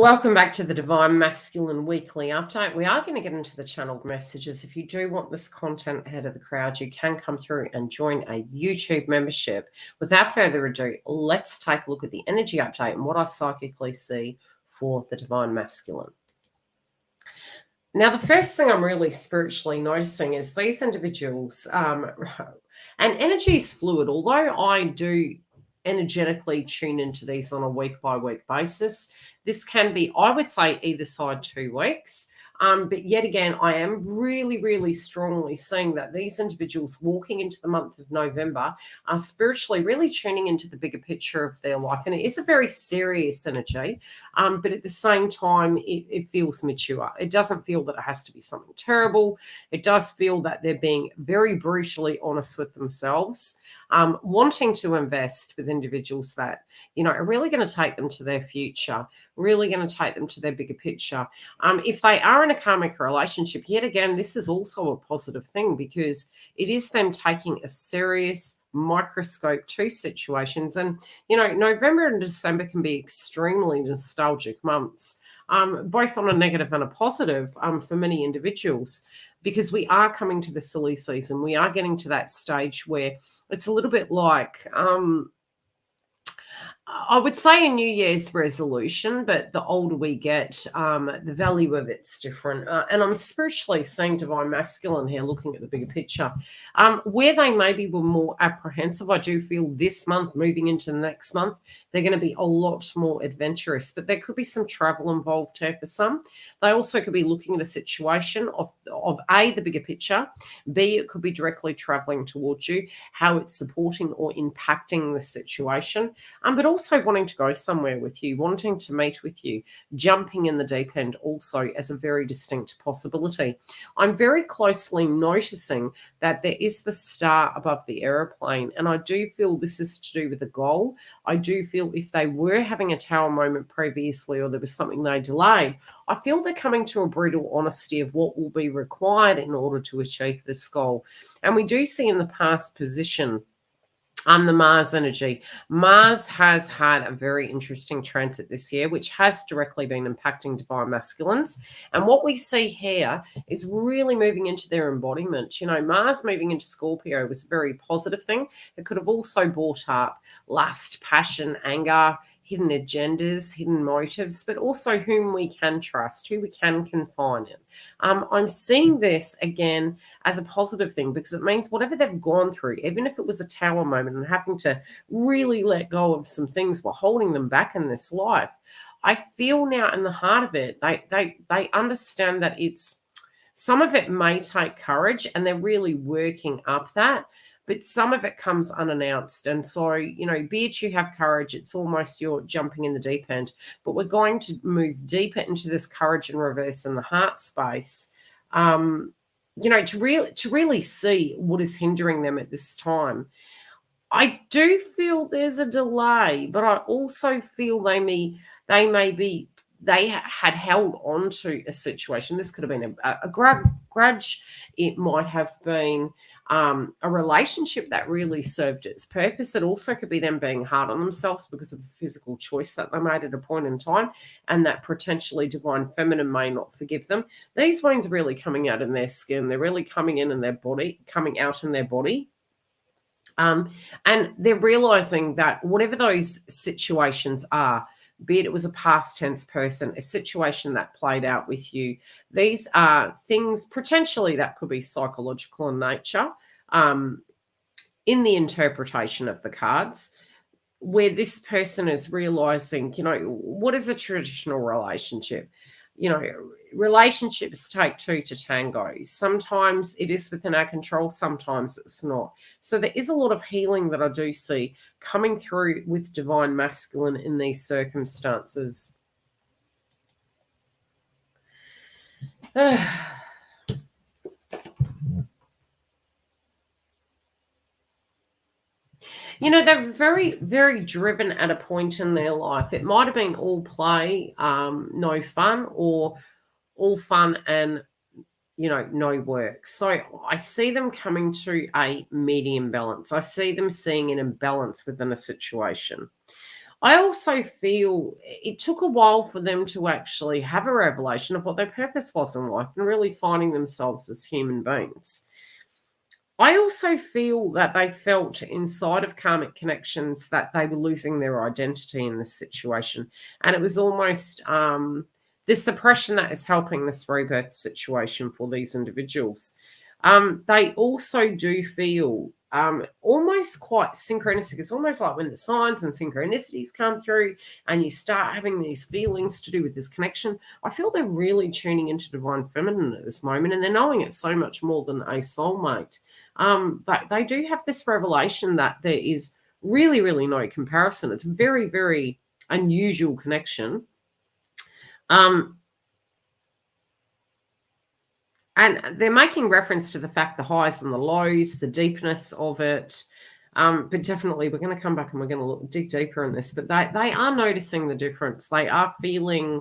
Welcome back to the Divine Masculine Weekly Update. We are going to get into the channeled messages. If you do want this content ahead of the crowd, you can come through and join a YouTube membership. Without further ado, let's take a look at the energy update and what I psychically see for the Divine Masculine. Now, the first thing I'm really spiritually noticing is these individuals, and energy is fluid, although I do energetically tune into these on a week-by-week basis. This can be, I would say, either side 2 weeks. But yet again, I am really, really strongly seeing that these individuals walking into the month of November are spiritually really tuning into the bigger picture of their life. And it is a very serious energy, but at the same time, it feels mature. It doesn't feel that it has to be something terrible. It does feel that they're being very brutally honest with themselves, wanting to invest with individuals that, are really going to take them to their future, really going to take them to their bigger picture. If they are in a karmic relationship, yet again, this is also a positive thing because it is them taking a serious microscope to situations. And, November and December can be extremely nostalgic months, both on a negative and a positive for many individuals, because we are coming to the silly season. We are getting to that stage where it's a little bit like, I would say a New Year's resolution, but the older we get, the value of it's different. And I'm spiritually seeing Divine Masculine here, looking at the bigger picture. Where they maybe were more apprehensive, I do feel this month, moving into the next month, they're going to be a lot more adventurous. But there could be some travel involved here for some. They also could be looking at a situation of A, the bigger picture, B, it could be directly traveling towards you, how it's supporting or impacting the situation, but also wanting to go somewhere with you, wanting to meet with you, jumping in the deep end also as a very distinct possibility. I'm very closely noticing that there is the star above the aeroplane, and I do feel this is to do with the goal. I do feel if they were having a tower moment previously or there was something they delayed, I feel they're coming to a brutal honesty of what will be required in order to achieve this goal. And we do see in the past position, the Mars energy. Mars has had a very interesting transit this year, which has directly been impacting Divine Masculines. And what we see here is really moving into their embodiment. Mars moving into Scorpio was a very positive thing. It could have also brought up lust, passion, anger, hidden agendas, hidden motives, but also whom we can trust, who we can confide in. I'm seeing this again as a positive thing because it means whatever they've gone through, even if it was a tower moment and having to really let go of some things were holding them back in this life, I feel now in the heart of it, they understand that some of it may take courage and they're really working up that. But some of it comes unannounced. And so, be it you have courage, it's almost you're jumping in the deep end. But we're going to move deeper into this courage and reverse in the heart space, to really see what is hindering them at this time. I do feel there's a delay, but I also feel they had held on to a situation. This could have been a grudge. It might have been a relationship that really served its purpose. It also could be them being hard on themselves because of a physical choice that they made at a point in time, and that potentially Divine Feminine may not forgive them. These wounds are really coming out in their skin. They're really coming out in their body. And they're realizing that whatever those situations are, be it was a past tense person, a situation that played out with you, these are things potentially that could be psychological in nature, in the interpretation of the cards, where this person is realizing, what is a traditional relationship? Relationships take two to tango. Sometimes it is within our control, sometimes it's not. So there is a lot of healing that I do see coming through with Divine Masculine in these circumstances. They're very, very driven at a point in their life. It might have been all play, no fun, or all fun and, no work. So I see them coming to a medium balance. I see them seeing an imbalance within a situation. I also feel it took a while for them to actually have a revelation of what their purpose was in life and really finding themselves as human beings. I also feel that they felt inside of karmic connections that they were losing their identity in this situation. And it was almost this suppression that is helping this rebirth situation for these individuals. They also do feel almost quite synchronistic. It's almost like when the signs and synchronicities come through and you start having these feelings to do with this connection. I feel they're really tuning into divine feminine at this moment, and they're knowing it so much more than a soulmate. But they do have this revelation that there is really, really no comparison. It's a very, very unusual connection. And they're making reference to the fact, the highs and the lows, the deepness of it. But definitely, we're going to come back and we're going to dig deeper in this. But they are noticing the difference. They are feeling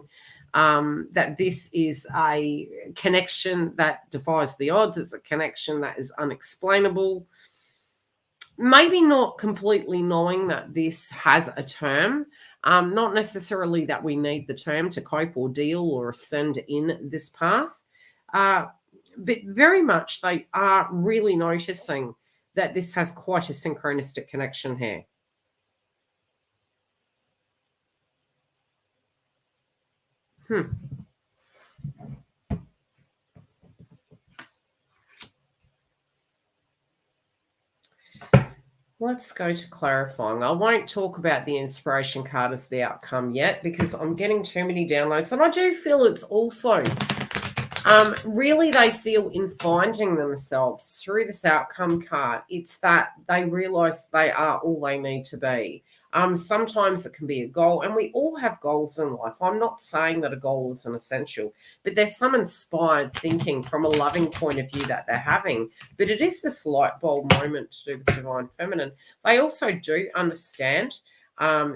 that this is a connection that defies the odds. It's a connection that is unexplainable. Maybe not completely knowing that this has a term, not necessarily that we need the term to cope or deal or ascend in this path, but very much they are really noticing that this has quite a synchronistic connection here. Let's go to clarifying. I won't talk about the inspiration card as the outcome yet because I'm getting too many downloads. And I do feel it's also really they feel in finding themselves through this outcome card. It's that they realize they are all they need to be. Sometimes it can be a goal, and we all have goals in life. I'm not saying that a goal is an essential, but there's some inspired thinking from a loving point of view that they're having. But it is this light bulb moment to do with divine feminine. They also do understand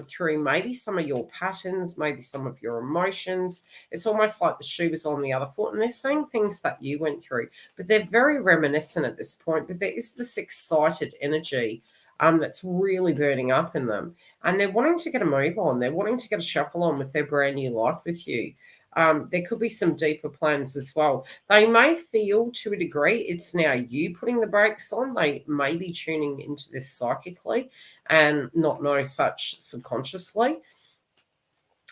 through maybe some of your patterns, maybe some of your emotions. It's almost like the shoe was on the other foot, and they're seeing things that you went through, but they're very reminiscent at this point. But there is this excited energy that's really burning up in them. And they're wanting to get a move on. They're wanting to get a shuffle on with their brand new life with you. There could be some deeper plans as well. They may feel to a degree it's now you putting the brakes on. They may be tuning into this psychically and not know such subconsciously.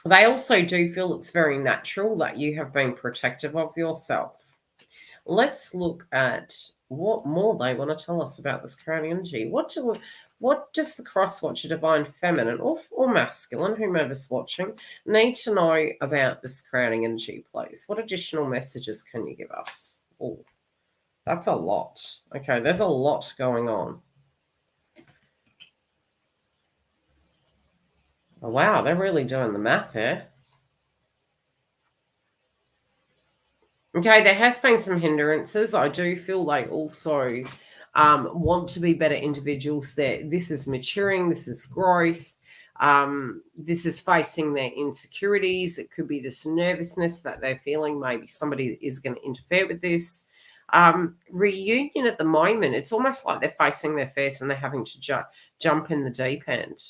They also do feel it's very natural that you have been protective of yourself. Let's look at what more they want to tell us about this current energy. What does the cross-watcher, divine feminine or masculine, whomever's watching, need to know about this crowning energy, please? What additional messages can you give us? Oh, that's a lot. Okay, there's a lot going on. Oh, wow, they're really doing the math here. Okay, there has been some hindrances. I do feel they also want to be better individuals. This is maturing. This is growth. This is facing their insecurities. It could be this nervousness that they're feeling. Maybe somebody is going to interfere with this. Reunion at the moment, it's almost like they're facing their fears and they're having to jump in the deep end.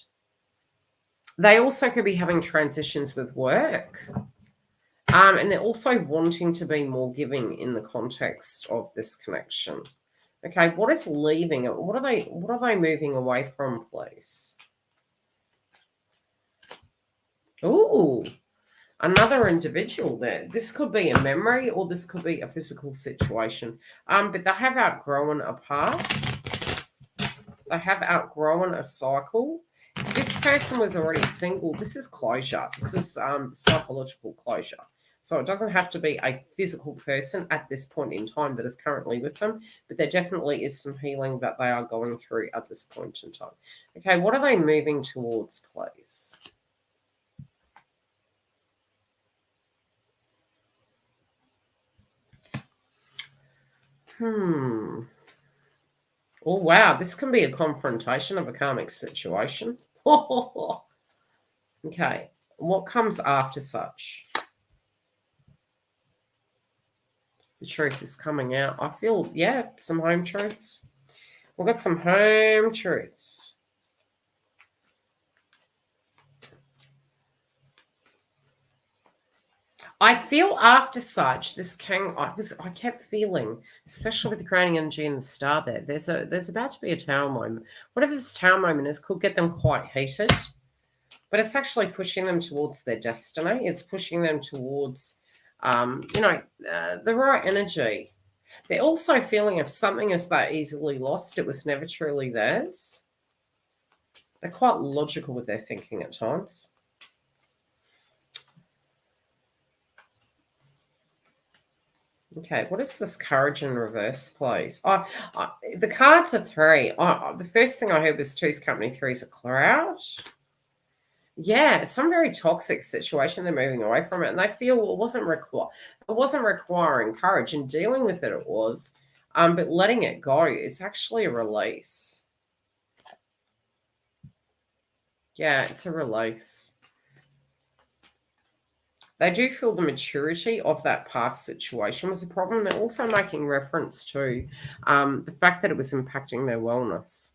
They also could be having transitions with work. And they're also wanting to be more giving in the context of this connection. Okay, what is leaving? What are they moving away from, please? Ooh, another individual there. This could be a memory or this could be a physical situation. But they have outgrown a path. They have outgrown a cycle. If this person was already single, this is closure. This is psychological closure. So it doesn't have to be a physical person at this point in time that is currently with them, but there definitely is some healing that they are going through at this point in time. Okay, what are they moving towards, please? Oh, wow, this can be a confrontation of a karmic situation. Okay, what comes after such? The truth is coming out. I feel, yeah, some home truths. We've got some home truths. I feel after such, this king, I kept feeling, especially with the grounding energy and the star there, there's about to be a tower moment. Whatever this tower moment is could get them quite heated, but it's actually pushing them towards their destiny. It's pushing them towards, the right energy. They're also feeling if something is that easily lost, it was never truly theirs. They're quite logical with their thinking at times. Okay, what is this courage in reverse, please? The cards are three. The first thing I heard was two's company, three's a cloud. Yeah, some very toxic situation. They're moving away from it, and they feel it wasn't requiring courage, and dealing with it. It was, but letting it go. It's actually a release. Yeah, it's a release. They do feel the maturity of that past situation was a problem. They're also making reference to the fact that it was impacting their wellness.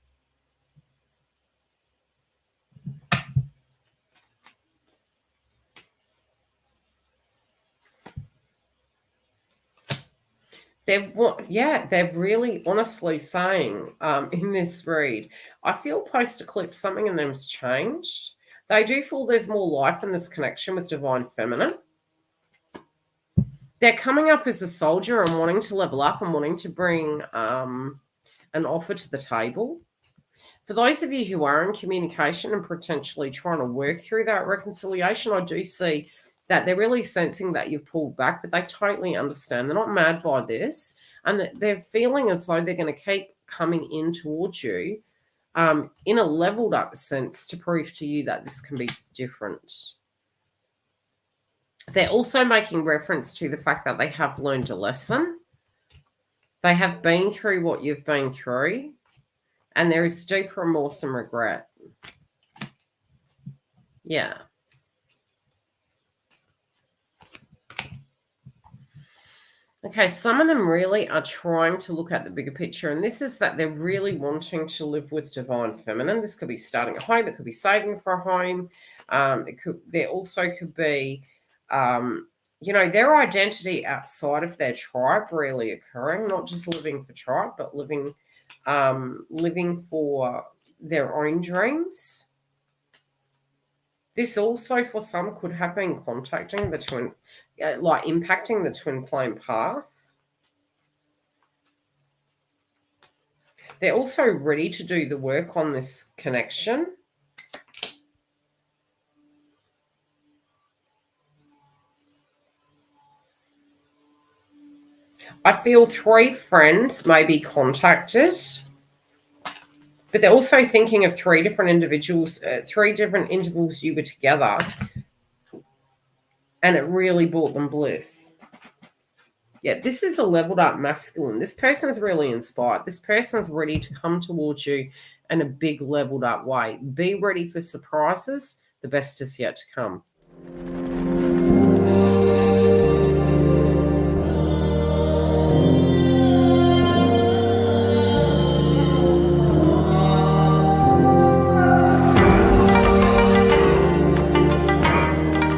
They're really honestly saying in this read, I feel post-eclipse something in them's changed. They do feel there's more life in this connection with divine feminine. They're coming up as a soldier and wanting to level up and wanting to bring an offer to the table. For those of you who are in communication and potentially trying to work through that reconciliation, I do see that they're really sensing that you've pulled back, but they totally understand. They're not mad by this, and they're feeling as though they're going to keep coming in towards you in a leveled up sense to prove to you that this can be different. They're also making reference to the fact that they have learned a lesson. They have been through what you've been through, and there is deep remorse and regret. Yeah. Okay, some of them really are trying to look at the bigger picture, and this is that they're really wanting to live with divine feminine. This could be starting a home, it could be saving for a home. There also could be, their identity outside of their tribe really occurring, not just living for tribe, but living for their own dreams. This also, for some, could have been contacting the twin, impacting the twin flame path. They're also ready to do the work on this connection. I feel 3 friends may be contacted, but they're also thinking of 3 different individuals, 3 different intervals you were together, and it really brought them bliss. Yeah, this is a leveled up masculine. This person's really inspired. This person's ready to come towards you in a big leveled up way. Be ready for surprises. The best is yet to come.